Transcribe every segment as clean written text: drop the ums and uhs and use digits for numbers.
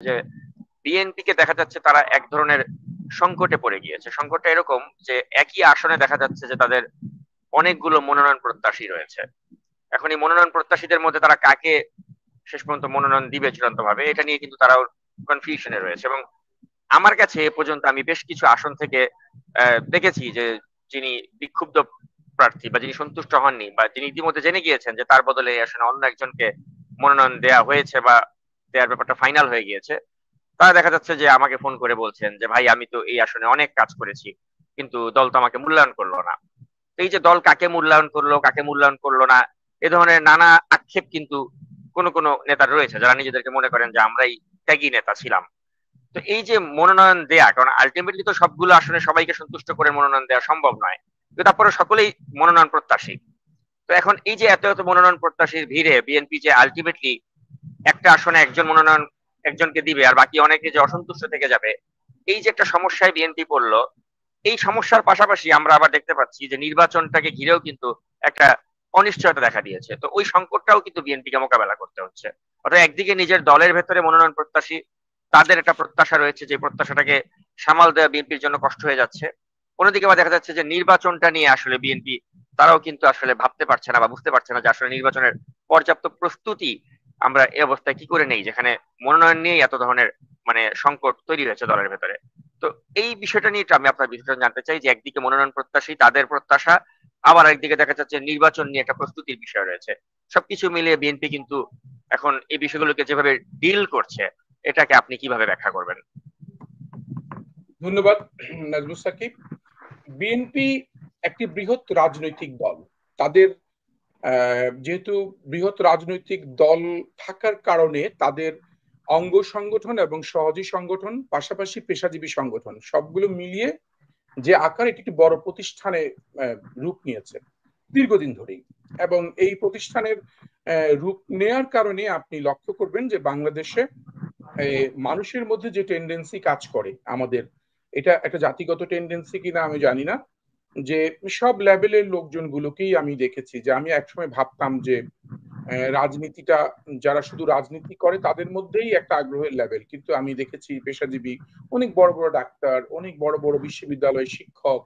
যে বিএনপি কে দেখা যাচ্ছে তারা এক ধরনের সংকটে পড়ে গিয়েছে। সংকটটা এরকম যে একই আসনে দেখা যাচ্ছে যে তাদের অনেকগুলো মনোনয়ন প্রত্যাশী রয়েছে। এখন এই মনোনয়ন প্রত্যাশীদের মধ্যে তারা কাকে শেষ পর্যন্ত মনোনয়ন দিবে চূড়ান্ত ভাবে, এটা নিয়ে কিন্তু তারাও কনফিউশনে রয়েছে। এবং আমার কাছে এ পর্যন্ত আমি বেশ কিছু আসন থেকে দেখেছি যে যিনি বিক্ষুব্ধ প্রার্থী বা যিনি সন্তুষ্ট হননি বা যিনি ইতিমধ্যে জেনে গিয়েছেন যে তার বদলে এই আসনে অন্য একজনকে মনোনয়ন দেওয়া হয়েছে বা দেওয়ার ব্যাপারটা ফাইনাল হয়ে গিয়েছে, তারা দেখা যাচ্ছে যে আমাকে ফোন করে বলছেন যে ভাই আমি তো এই আসনে অনেক কাজ করেছি, কিন্তু দল তো আমাকে মূল্যায়ন করলো না। তো এই যে দল কাকে মূল্যায়ন করলো কাকে মূল্যায়ন করলো না, এ ধরনের নানা আক্ষেপ কিন্তু কোন কোন নেতার রয়েছে যারা নিজেদেরকে মনে করেন যে আমরাই ত্যাগী নেতা ছিলাম। তো এই যে মনোনয়ন দেয়া, কারণ আলটিমেটলি তো সবগুলো আসলে সবাইকে সন্তুষ্ট করে মনোনয়ন দেওয়া সম্ভব নয়, কিন্তু তারপরে সকলেই মনোনয়ন প্রত্যাশী। তো এখন এই যে এত এত মনোনয়ন প্রত্যাশীর ভিড়ে বিএনপি যে আলটিমেটলি একটা আসনে একজন মনোনয়ন একজনকে দিবে আর বাকি অনেকে যে অসন্তুষ্ট থেকে যাবে, এই যে একটা সমস্যায় বিএনপি পড়লো, এই সমস্যার পাশাপাশি আমরা আবার দেখতে পাচ্ছি যে নির্বাচনটাকে ঘিরেও কিন্তু একটা অনিশ্চয়তা দেখা দিয়েছে। তো ওই সংকটটাও কিন্তু বিএনপিকে মোকাবেলা করতে হচ্ছে। অর্থাৎ একদিকে নিজের দলের ভেতরে মনোনয়ন প্রত্যাশী তাদের একটা প্রত্যাশা রয়েছে, যে প্রত্যাশাটাকে সামাল দেওয়া বিএনপির জন্য কষ্ট হয়ে যাচ্ছে। অন্যদিকে আবার দেখা যাচ্ছে যে নির্বাচনটা নিয়ে আসলে বিএনপি তারাও কিন্তু আসলে ভাবতে পারছে না বা বুঝতে পারছে না যে আসলে নির্বাচনের পর্যাপ্ত প্রস্তুতি আমরা এই অবস্থায় কি করে নেই, যেখানে মনোনয়ন নিয়ে এত ধরনের সংকট তৈরি হয়েছে দলের ভেতরে। তো এই বিষয়টা নিয়ে আমি আপনার বিশ্লেষণ জানতে চাই যে একদিকে মনোনয়ন প্রত্যাশী তাদের প্রত্যাশা, আবার একদিকে দেখা যাচ্ছে নির্বাচন নিয়ে একটা প্রস্তুতির বিষয় রয়েছে। সবকিছু মিলিয়ে বিএনপি কিন্তু এখন এই বিষয়গুলোকে যেভাবে ডিল করছে, এটাকে আপনি কিভাবে ব্যাখ্যা করবেন? ধন্যবাদ নাজমুস সাকিব। বিএনপি একটি বৃহৎ রাজনৈতিক দল। তাদের যেহেতু বৃহৎ রাজনৈতিক দল থাকার কারণে তাদের অঙ্গ সংগঠন এবং সহযোগী সংগঠন, পাশাপাশি পেশাজীবী সংগঠন, সবগুলো মিলিয়ে যে আকার, এটি একটি বড় প্রতিষ্ঠানে রূপ নিয়েছে দীর্ঘদিন ধরেই। এবং এই প্রতিষ্ঠানের রূপ নেয়ার কারণে আপনি লক্ষ্য করবেন যে বাংলাদেশে মানুষের মধ্যে যে টেন্ডেন্সি কাজ করে, আমাদের এটা একটা জাতিগত টেন্ডেন্সি কিনা আমি জানি না, যে সব লেভেলের লোকজনগুলোকেই আমি দেখেছি। যে আমি একসময় ভাবতাম যে রাজনীতিটা, যারা শুধু রাজনীতি করে তাদের মধ্যেই একটা আগ্রহের লেভেল, কিন্তু আমি দেখেছি পেশাজীবী অনেক বড় বড় ডাক্তার, অনেক বড় বড় বিশ্ববিদ্যালয়ের শিক্ষক,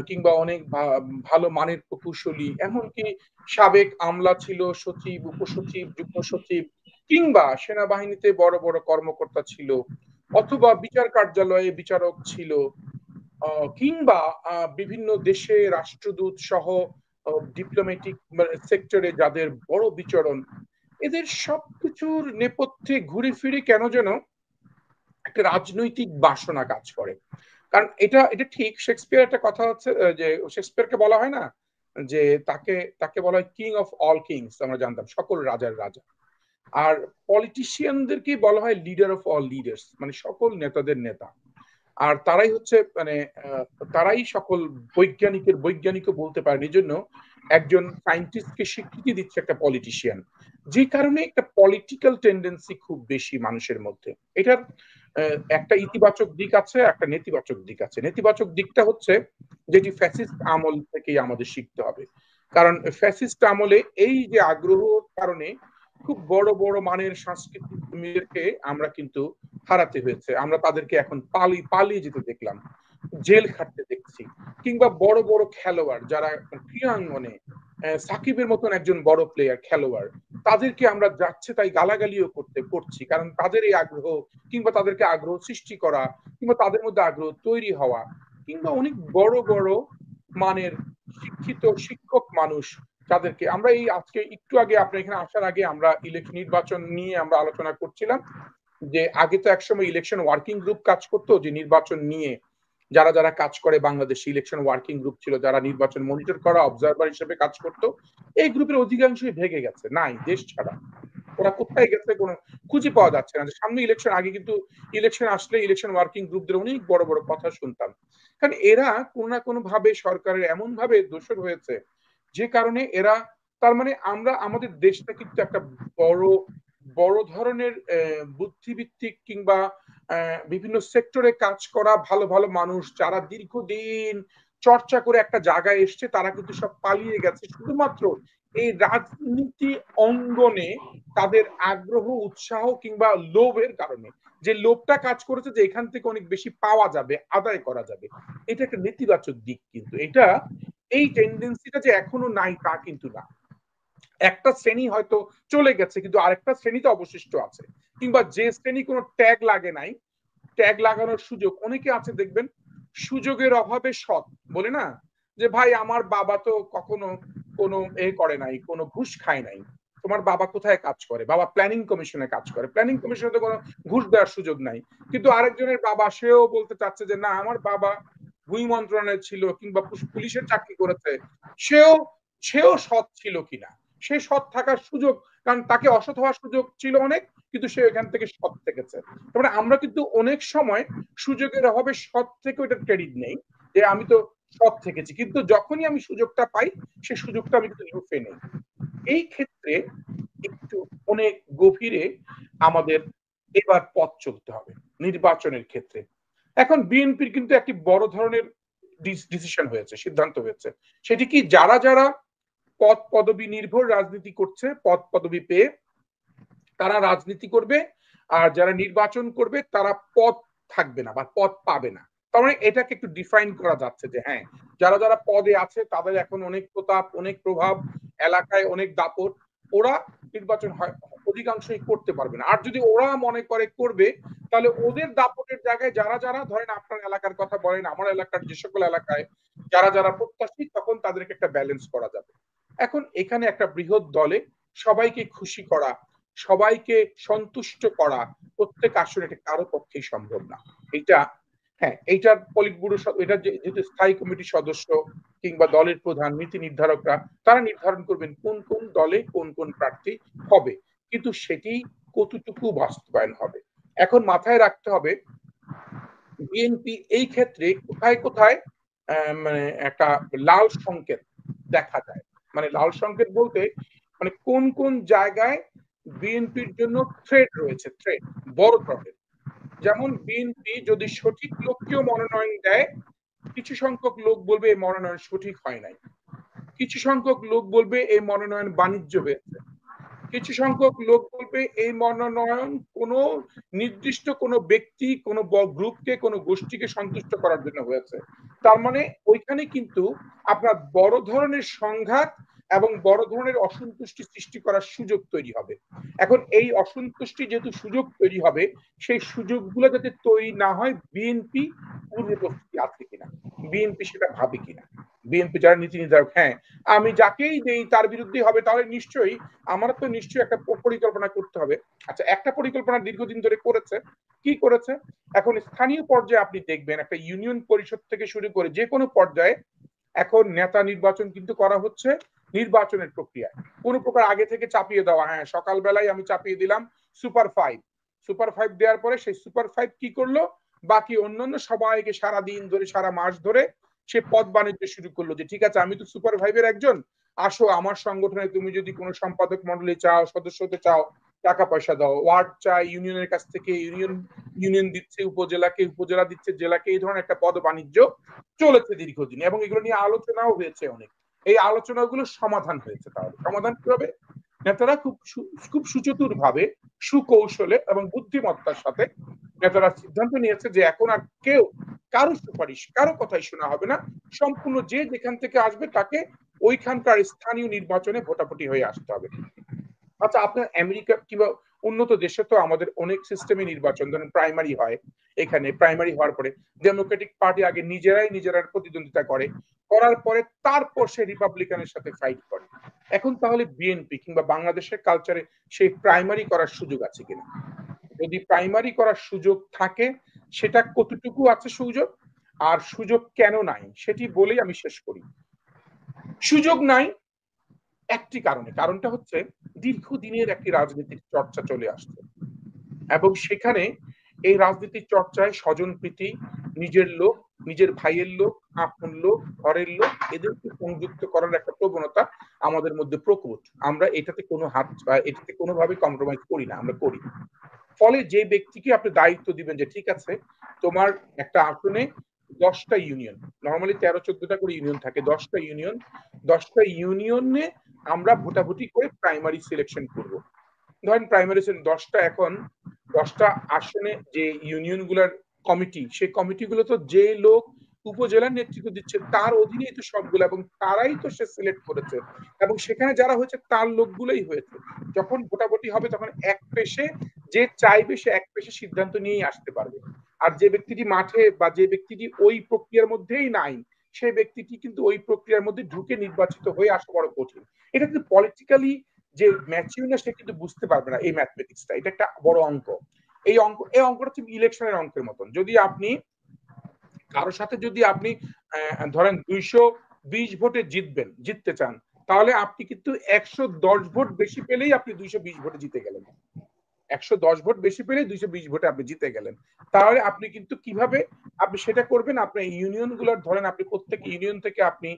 কিংবা অনেক ভালো মানের প্রকৌশলী, এমনকি সাবেক আমলা ছিল, সচিব, উপসচিব, যুগ্ম সচিব, কিংবা সেনাবাহিনীতে বড় বড় কর্মকর্তা ছিল, অথবা বিচার কার্যালয়ে বিচারক ছিল, কিংবা বিভিন্ন দেশে রাষ্ট্রদূত সহ ডিপ্লোম্যাটিক সেক্টরে যাদের বড় বিচরণ, এদের সবকিছুর নেপথ্যে ঘুরে ফিরে কেন যেন একটা রাজনৈতিক বাসনা কাজ করে। কারণ এটা এটা ঠিক, শেক্সপিয়ার একটা কথা হচ্ছে যে শেক্সপিয়ারকে বলা হয় না যে তাকে তাকে বলা হয় কিং অফ অল কিংস, আমরা জানতাম সকল রাজার রাজা। আর পলিটিশিয়ানদেরকে বলা হয় লিডার অফ অল লিডার্স, মানে সকল নেতাদের নেতা। আর তারাই হচ্ছে তারাই সকল বৈজ্ঞানিকের বৈজ্ঞানিকও বলতে পারেন। এই জন্য একজন সায়েন্টিস্টকে স্বীকৃতি দিচ্ছে একটা পলিটিশিয়ান, যে কারণে একটা পলিটিক্যাল টেন্ডেন্সি খুব বেশি মানুষের মধ্যে। এটার একটা ইতিবাচক দিক আছে, একটা নেতিবাচক দিক আছে। নেতিবাচক দিকটা হচ্ছে যেটি ফ্যাসিস্ট আমল থেকেই আমাদের শিখতে হবে। কারণ ফ্যাসিস্ট আমলে এই যে আগ্রহের কারণে খুব বড় বড় মানের সাংস্কৃতিক কর্মীদেরকে আমরা কিন্তু হারাতে হয়েছে। আমরা তাদেরকে এখন পালিয়ে যেতে দেখলাম, জেল খাটতে দেখছি। কিংবা বড় বড় খেলোয়াড় যারা ক্রীড়াঙ্গনে, সাকিবের মতন একজন বড় প্লেয়ার খেলোয়াড়, তাদেরকে আমরা যাচ্ছে তাই গালাগালিও করছি, কারণ তাদের এই আগ্রহ, কিংবা তাদেরকে আগ্রহ সৃষ্টি করা, কিংবা তাদের মধ্যে আগ্রহ তৈরি হওয়া, কিংবা অনেক বড় বড় মানের শিক্ষিত শিক্ষক মানুষ, যাদেরকে আমরা এই আজকে একটু আগে আপনার এখানে আসার আগে আমরা ইলেকশন নির্বাচন নিয়ে আমরা আলোচনা করছিলাম, যে আগে তো একসময় ইলেকশন ওয়ার্কিং গ্রুপ কাজ করতো, যে নির্বাচন নিয়ে যারা যারা কাজ করে বাংলাদেশ ইলেকশন ওয়ার্কিং গ্রুপ ছিল, যারা নির্বাচন মনিটর করা অবজারভার হিসেবে কাজ করতো। এই গ্রুপের অধিকাংশই ভেঙে গেছে, নাই, দেশ ছাড়া। ওরা কোথায় গেছে কোনো খুঁজে পাওয়া যাচ্ছে না। সামনে ইলেকশন, আগে কিন্তু ইলেকশন আসলে ইলেকশন ওয়ার্কিং গ্রুপদের অনেক বড় বড় কথা শুনতাম। কারণ এরা কোনো না কোনো ভাবে সরকারের এমন ভাবে দোষর হয়েছে, যে কারণে এরা, তার মানে আমরা আমাদের দেশটা কিন্তু একটা বড় বড় ধরনের বুদ্ধিভিত্তিক কিংবা বিভিন্ন সেক্টরে কাজ করা ভালো ভালো মানুষ, যারা দীর্ঘদিন চর্চা করে একটা জায়গায় এসছে, তারা কিন্তু সব পালিয়ে গেছে শুধুমাত্র এই রাজনীতি অঙ্গনে তাদের আগ্রহ, উৎসাহ কিংবা লোভের কারণে। যে লোভটা কাজ করেছে যে এখান থেকে অনেক বেশি পাওয়া যাবে, আদায় করা যাবে। এটা একটা নেতিবাচক দিক, কিন্তু এটা এই টেন্ডেন্সিটা যে এখনো নাই তা কিন্তু না। একটা শ্রেণী হয়তো চলে গেছে, কিন্তু আরেকটা শ্রেণী তো অবশিষ্ট আছে। কিংবা যে শ্রেণী কোনো ট্যাগ লাগে নাই, ট্যাগ লাগানোর সুযোগ অনেকে আছে দেখবেন, সুযোগের অভাবে সৎ বলে না, যে ভাই আমার বাবা তো কখনো কোনো করে নাই, কোনো ঘুষ খায় নাই। তোমার বাবা কোথায় কাজ করে? বাবা প্ল্যানিং কমিশনে কাজ করে। প্ল্যানিং কমিশনে তো কোনো ঘুষ দেওয়ার সুযোগ নাই। কিন্তু আরেকজনের বাবা, সেও বলতে চাচ্ছে যে না, আমার বাবা ভূমি মন্ত্রণালয়ে ছিল কিংবা পুলিশের চাকরি করেছে, সেও সেও সৎ ছিল কিনা, সে সৎ থাকার সুযোগ, কারণ তাকে অসৎ হওয়ার সুযোগ ছিল অনেক, কিন্তু সে এখান থেকে সৎ থেকেছে। তারপরে আমরা কিন্তু অনেক সময় সুযোগের অভাবে সৎ থেকে ওইটা ক্রেডিট নেই, যে আমি তো সৎ থেকেছি, কিন্তু যখনই আমি সুযোগটা পাই সে সুযোগটা আমি কিন্তু লুফে নেই। এই ক্ষেত্রে একটু অনেক গভীরে আমাদের এবার পথ চলতে হবে নির্বাচনের ক্ষেত্রে। এখন বিএনপির কিন্তু একটি বড় ধরনের ডিসিশন হয়েছে, সিদ্ধান্ত হয়েছে। সেটি কি, যারা যারা পদ পদবি নির্ভর রাজনীতি করছে, পদ পদবি পেয়ে তারা রাজনীতি করবে, আর যারা নির্বাচন করবে তারা পদ থাকবে না বা পদ পাবে না। তার মানে এটাকে একটু ডিফাইন করা যাচ্ছে যে হ্যাঁ, যারা যারা পদে আছে তাদের এখন অনেক প্রতাপ, অনেক প্রভাব, এলাকায় অনেক দাপট, ওরা নির্বাচন হয় অধিকাংশই করতে পারবে না। আর যদি ওরা মনে করে করবে, তাহলে ওদের দাপটের জায়গায় যারা যারা, ধরেন আপনার এলাকার কথা বলেন, আমার এলাকার যে সকল এলাকায় যারা যারা প্রত্যাশী, তখন তাদেরকে একটা ব্যালেন্স করা যাবে। এখন এখানে একটা বৃহৎ দলে সবাইকে খুশি করা, সবাইকে সন্তুষ্ট করা প্রত্যেক আসলে এটা কারো পক্ষেই সম্ভব না। এটা, হ্যাঁ, এইটার পলিট ব্যুরো, এটা যেহেতু স্থায়ী কমিটির সদস্য কিংবা দলের প্রধান, নীতি নির্ধারকরা, তারা নির্ধারণ করবেন কোন কোন দলে কোন কোন প্রার্থী হবে, কিন্তু সেটি কতটুকু বাস্তবায়ন হবে। এখন মাথায় রাখতে হবে বিএনপি এই ক্ষেত্রে কোথায় কোথায় মানে একটা লাল সংকেত দেখা যায়। মানে লাল সংকেত বলতে মানে কোন কোন জায়গায় বিএনপির জন্য থ্রেট রয়েছে, থ্রেট বড় ধরনের। যেমন বিএনপি যদি সঠিক লোককেও মনোনয়ন দেয়, কিছু সংখ্যক লোক বলবে এই মনোনয়ন সঠিক হয় নাই, কিছু সংখ্যক লোক বলবে এই মনোনয়ন বাণিজ্য হয়েছে, কিছু সংখ্যক লোক বলবে এই মনোনয়ন কোন নির্দিষ্ট কোন ব্যক্তি, কোন গ্রুপকে, কোন গোষ্ঠীকে সন্তুষ্ট করার জন্য হয়েছে। তার মানে ওইখানে কিন্তু আপনার বড় ধরনের সংঘাত এবং বড় ধরনের অসন্তুষ্টি সৃষ্টি করার সুযোগ তৈরি হবে। এখন এই অসন্তুষ্টি যেহেতু সুযোগ তৈরি হবে, সেই সুযোগগুলো যাতে তৈরি না হয়, বিএনপি পূর্ব প্রস্তুতি আছে কিনা, বিএনপি সেটা ভাবে কিনা। বিএনপি যারা নীতি নির্ধারক, হ্যাঁ, আমি যাকেই দেই তার বিরুদ্ধে হবে, তাহলে নিশ্চয়ই আমার তো নিশ্চয়ই একটা পরিকল্পনা করতে হবে। আচ্ছা, একটা পরিকল্পনা দীর্ঘদিন ধরে করেছে। কি করেছে? এখন স্থানীয় পর্যায়ে আপনি দেখবেন একটা ইউনিয়ন পরিষদ থেকে শুরু করে যে কোনো পর্যায়ে এখন নেতা নির্বাচন কিন্তু করা হচ্ছে নির্বাচনের প্রক্রিয়ায়। কোন প্রকার আগে থেকে চাপিয়ে দেওয়া, হ্যাঁ সকালবেলায় আমি চাপিয়ে দিলাম সুপার ফাইভ, সুপার ফাইভ দেওয়ার পরে সেই সুপার ফাইভ কি করলো, বাকি অন্যান্য সবাইকে সারা দিন ধরে, সারা মাস ধরে সে পদ বাণিজ্য শুরু করলো, যে ঠিক আছে আমি তো সুপার ফাইভের একজন, আসো আমার সংগঠনে, তুমি যদি কোনো সম্পাদক মন্ডলী চাও, সদস্য হতে চাও, টাকা পয়সা দাও। ওয়ার্ড চাই ইউনিয়নের কাছ থেকে, ইউনিয়ন ইউনিয়ন দিচ্ছে উপজেলাকে, উপজেলা দিচ্ছে জেলাকে। এই ধরনের একটা পদ বাণিজ্য চলেছে দীর্ঘদিন, এবং এগুলো নিয়ে আলোচনাও হয়েছে অনেক। এই আলোচনাগুলো সমাধান হয়েছে। তাহলে সমাধান কি হবে? নেতারা খুব খুব সুচতুর ভাবে, সুকৌশলে এবং বুদ্ধিমত্তার সাথে নেতারা সিদ্ধান্ত নিয়েছে যে এখন আর কেউ কারো সুপারিশ, কারো কথাই শোনা হবে না। সম্পূর্ণ যে যেখান থেকে আসবে তাকে ওইখানকার স্থানীয় নির্বাচনে ভোটাভুটি হয়ে আসতে হবে। আচ্ছা, আপনার আমেরিকা কিংবা উন্নত দেশে তো আমাদের অনেক সিস্টেমে নির্বাচন, ধরেন প্রাইমারি হয়। এখানে প্রাইমারি হওয়ার পরে ডেমোক্রেটিক পার্টি আগে নিজেরাই প্রতিদ্বন্দ্বিতা করে, করার পরে তারপর সে রিপাবলিকানের সাথে ফাইট করে। এখন তাহলে বিএনপি কিংবা বাংলাদেশের কালচারে সেই প্রাইমারি করার সুযোগ আছে কিনা? যদি প্রাইমারি করার সুযোগ থাকে, সেটা কতটুকু আছে সুযোগ, আর সুযোগ কেন নাই সেটি বলেই আমি শেষ করি। সুযোগ নাই একটি কারণে, কারণটা হচ্ছে দীর্ঘদিনের একটি রাজনীতির চর্চা চলে আসছে, এবং সেখানে এই রাজনীতির চর্চায় স্বজনপ্রীতি, নিজের লোক, নিজের ভাইয়ের লোক, আপন লোক, ঘরের লোক, এদেরকে সংযুক্ত করার একটা প্রবণতা আমাদের মধ্যে প্রকট। আমরা এটাতে কোনো হাত, এটাতে কোনোভাবে কম্প্রোমাইজ করি না, আমরা করি। ফলে যে ব্যক্তিকে আপনি দায়িত্ব দিবেন যে ঠিক আছে তোমার একটা আসনে 10টা ইউনিয়ন, নর্মালি 13-14টা করে ইউনিয়ন থাকে, 10টা ইউনিয়ন, 10টা ইউনিয়নে আমরা ভোটাভুটি করে প্রাইমারি সিলেকশন করব। ধরেন প্রাইমারি 10টা, এখন 10টা আসনে যে ইউনিয়ন গুলার কমিটি, সেই কমিটিগুলো তো যে লোক উপজেলার নেতৃত্ব দিচ্ছে তার অধীনেই তো সবগুলো, এবং তারাই তো সে সিলেক্ট করেছে, এবং সেখানে যারা হয়েছে তার লোকগুলোই হয়েছে। যখন ভোটাভুটি হবে তখন এক পেশে যে চাইবে সে এক পেশে সিদ্ধান্ত নিয়েই আসতে পারবে। আর যে ব্যক্তিটি মাঠে বা যে ব্যক্তিটি ওই প্রক্রিয়ার মধ্যেই নাই, সেই ব্যক্তিটি কিন্তু ওই প্রক্রিয়ার মধ্যে ঢুকে নির্বাচিত হয়ে আসা বড় কঠিন। এটা কিন্তু পলিটিক্যালি যে ম্যাচিউর না সে কিন্তু বুঝতে পারবে না এই ম্যাথমেটিক্সটা। এটা একটা বড় অঙ্ক। এই অঙ্কটা হচ্ছে ইলেকশনের অঙ্কের মতন। যদি আপনি কারোর সাথে যদি আপনি ধরেন 220 ভোটে জিততে চান, তাহলে আপনি কিন্তু 110 ভোট বেশি পেলেই আপনি 220 ভোটে জিতে গেলেন। 110 ভোট বেশি পেলে 220 ভোটে আপনি জিতে গেলেন। তাহলে আপনি কিন্তু কিভাবে আপনি সেটা করবেন? আপনার ইউনিয়ন গুলার ধরেন আপনি প্রত্যেক ইউনিয়ন থেকে আপনি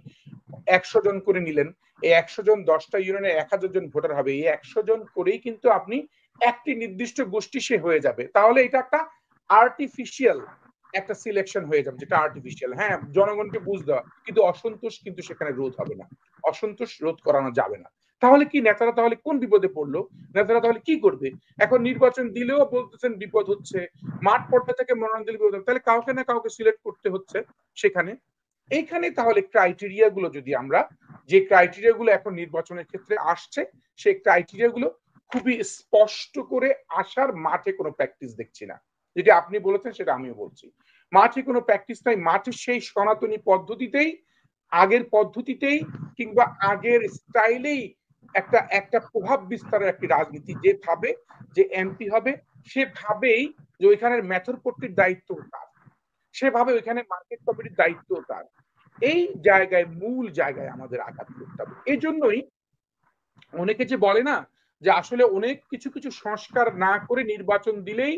100 জন করে নিলেন। এই 100 জন 10টা ইউনিয়নে 1000 জন ভোটার হবে। এই 100 জন করেই কিন্তু আপনি একটি নির্দিষ্ট গোষ্ঠী সে হয়ে যাবে। তাহলে এটা একটা আর্টিফিশিয়াল একটা সিলেকশন হয়ে যাবে, যেটা আর্টিফিশিয়াল। হ্যাঁ, জনগণকে বুঝ দেওয়া, কিন্তু অসন্তোষ কিন্তু সেখানে রোধ হবে না, অসন্তোষ রোধ করানো যাবে না। তাহলে কি নেতারা তাহলে কোন বিপদে পড়লো? নেতারা তাহলে কি করবে? এখন নির্বাচন দিলেও বলতেছেন বিপদ হচ্ছে, মাঠ পর্যায়ে থেকে মনোনয়ন দিলে বিপদ, তাহলে কাউকে না কাউকে সিলেক্ট করতে হচ্ছে সেখানে। এইখানে তাহলে ক্রাইটেরিয়া গুলো যদি আমরা, যে ক্রাইটেরিয়া গুলো এখন নির্বাচনের ক্ষেত্রে আসছে, সেই ক্রাইটেরিয়া গুলো খুবই স্পষ্ট করে আসার, মাঠে কোনো প্র্যাকটিস দেখছি না। যেটা আপনি বলেছেন সেটা আমিও বলছি, মাঠে কোনো প্র্যাকটিস নাই। মাঠে সেই সনাতনী পদ্ধতিতেই, আগের পদ্ধতিতেই কিংবা আগের স্টাইলেই একটা একটা প্রভাব বিস্তারের একটি রাজনীতি। যে ভাবে যে এমপি হবে, সে ভাবেই যে ওইখানের মেথর পট্টির দায়িত্ব তার, সেভাবে ওইখানে মার্কেট কমিটির দায়িত্ব তার। এই জায়গায়, মূল জায়গায় আমাদের আঘাত করতে হবে। এই জন্যই অনেকে যে বলে না যে আসলে অনেক কিছু কিছু সংস্কার না করে নির্বাচন দিলেই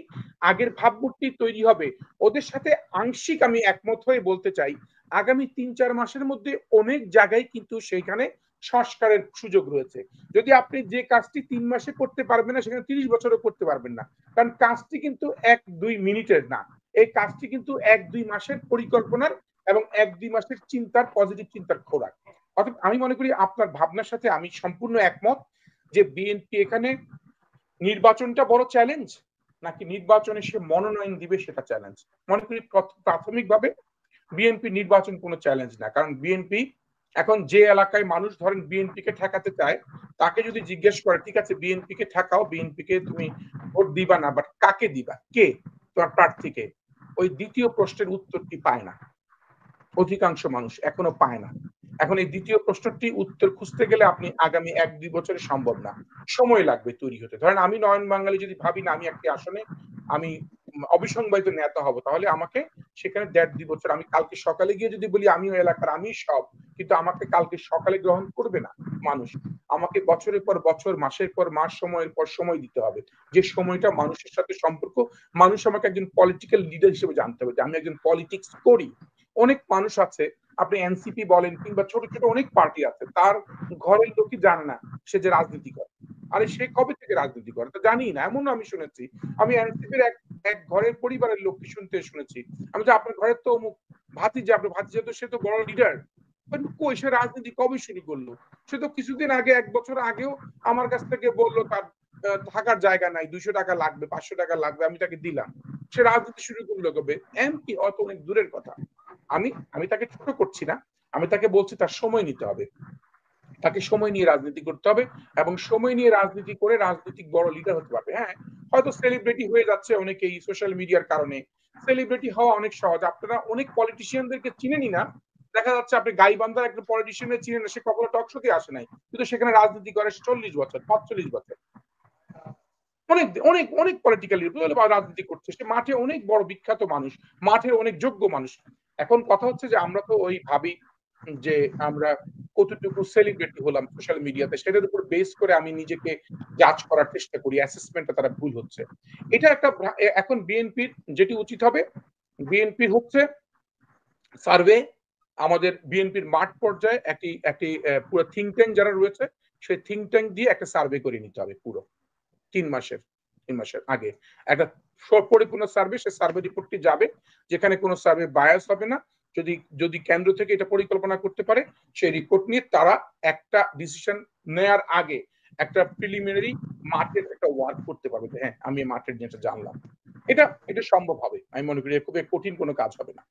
আগের ভাবমূর্তি তৈরি হবে, ওদের সাথে আংশিক আমি একমত হয়ে বলতে চাই, আগামী 3-4 মাসের মধ্যে অনেক জায়গায় কিন্তু সেইখানে সংস্কারের সুযোগ রয়েছে। যদি আপনি যে কাজটি 3 মাসে করতে পারবেন না, সেখানে 30 বছরও করতে পারবেন না। কারণ কাজটি কিন্তু 1-2 মিনিটের না, এই কাজটি কিন্তু 1-2 মাসের পরিকল্পনার এবং 1-2 মাসের চিন্তার, পজিটিভ চিন্তার খোরাক। অর্থাৎ আমি মনে করি আপনার ভাবনার সাথে আমি সম্পূর্ণ একমত যে বিএনপি এখানে নির্বাচনটা বড় চ্যালেঞ্জ, নাকি নির্বাচনে সে মনোনয়ন দিবে সেটা চ্যালেঞ্জ। মনে করি প্রাথমিকভাবে বিএনপি নির্বাচন কোনো চ্যালেঞ্জ না। কারণ বিএনপি এখন যে এলাকায় মানুষ ধরেন বিএনপি কে ঠেকাতে চায়, তাকে যদি জিজ্ঞেস করে ঠিক আছে বিএনপি কে ঠেকাও, বিএনপি কে তুমি ভোট দিবা না, বাট কাকে দিবা, কে তোমার প্রার্থীকে, ওই দ্বিতীয় প্রশ্নের উত্তরটি পায় না, অধিকাংশ মানুষ এখনো পায় না। এখন এই দ্বিতীয় প্রশ্নটি উত্তর খুঁজতে গেলে আপনি আগামী 1-2 বছরে সম্ভব না, সময় লাগবে তৈরি হতে। ধরেন আমি নয়ন বাঙালি যদি ভাবি না আমি একটি আসনে আমি অবিসংবাদিত নেতা হব, তাহলে আমাকে সেখানে 1.5-2 বছর, আমি কালকে সকালে গিয়ে যদি বলি আমি ওই এলাকার আমি সব, কিন্তু আমাকে কালকে সকালে গ্রহণ করবে না মানুষ। আমাকে বছরের পর বছর, মাসের পর মাস, সময়ের পর সময় দিতে হবে, যে সময়টা মানুষের সাথে সম্পর্ক, মানুষ আমাকে একজন পলিটিক্যাল লিডার হিসেবে জানতে হবে যে আমি একজন পলিটিক্স করি। অনেক মানুষ আছে, আপনি এনসিপি বলেন কিংবা ছোট ছোট অনেক পার্টি আছে, তার ঘরের লোকই জানে না সে যে রাজনীতি করে। আরে সে কবে থেকে রাজনীতি করে তা জানি না, এমন আমি শুনেছি। আমি এনসিপির এক এক ঘরের পরিবারের লোককে শুনেছি, আমি যে আপনার ঘরের তো অমুক ভাতিজা, আপনার ভাতিজা তো সে তো বড় লিডার। কই সে রাজনীতি কবে শুরু করলো? সে তো কিছুদিন আগে, 1 বছর আগেও আমার কাছ থেকে বললো তার থাকার জায়গা নাই, 200 টাকা লাগবে, 500 টাকা লাগবে, আমি তাকে দিলাম। সে রাজনীতি শুরু করলো কবে? এমপি হয়তো অনেক দূরের কথা। আমি আমি তাকে ছোট করছি না, আমি তাকে বলছি তার সময় নিতে হবে, তাকে সময় নিয়ে রাজনীতি করতে হবে, এবং সময় নিয়ে রাজনীতি করে রাজনৈতিক বড় লিডার হতে পারবে। হ্যাঁ, হয়তো সেলিব্রিটি হয়ে যাচ্ছে অনেকেই সোশ্যাল মিডিয়ার কারণে, সেলিব্রিটি হওয়া অনেক সহজ। আপনারা অনেক পলিটিশিয়ানদেরকে চিনেনই না, দেখা যাচ্ছে আপনি গাইবান্ধার একটা পলিটিশিয়ানের চিনেন না, সে কখনো টক শোতে আসে নাই, কিন্তু সেখানে রাজনীতি করে 40 বছর, 45 বছর। অনেক অনেক অনেক পলিটিক্যাল রাজনীতি করছে, সে মাঠে অনেক বড় বিখ্যাত মানুষ, মাঠে অনেক যোগ্য মানুষ। এখন কথা হচ্ছে যে আমরা তো ওই ভাবি যে আমরা কতটুকু সেলিব্রিটি হলাম সোশ্যাল মিডিয়াতে, সেটার উপর বেস করে আমি নিজেকে জাজ করার চেষ্টা করি, অ্যাসেসমেন্টটা তারা ভুল হচ্ছে। এটা একটা, এখন বিএনপির যেটি উচিত হবে, বিএনপির হচ্ছে সার্ভে, আমাদের বিএনপির মাঠ পর্যায়ে একটি একটি পুরো থিঙ্ক ট্যাঙ্ক যারা রয়েছে, সেই থিঙ্ক ট্যাঙ্ক দিয়ে একটা সার্ভে করে নিতে হবে পুরো 3 মাসের আগে একটা পরিপূর্ণ সার্ভে, সে সার্ভে রিপোর্টটি যাবে, যেখানে কোনো সার্ভে বায়াস হবে না। যদি যদি কেন্দ্র থেকে এটা পরিকল্পনা করতে পারে, সেই রিপোর্ট নিয়ে তারা একটা ডিসিশন নেয়ার আগে একটা প্রিলিমিনারি মাঠের একটা ওয়ার্ক করতে পারবে, হ্যাঁ আমি মাঠের জিনিসটা জানলাম। এটা সম্ভব হবে, আমি মনে করি খুবই কঠিন কোনো কাজ হবে না।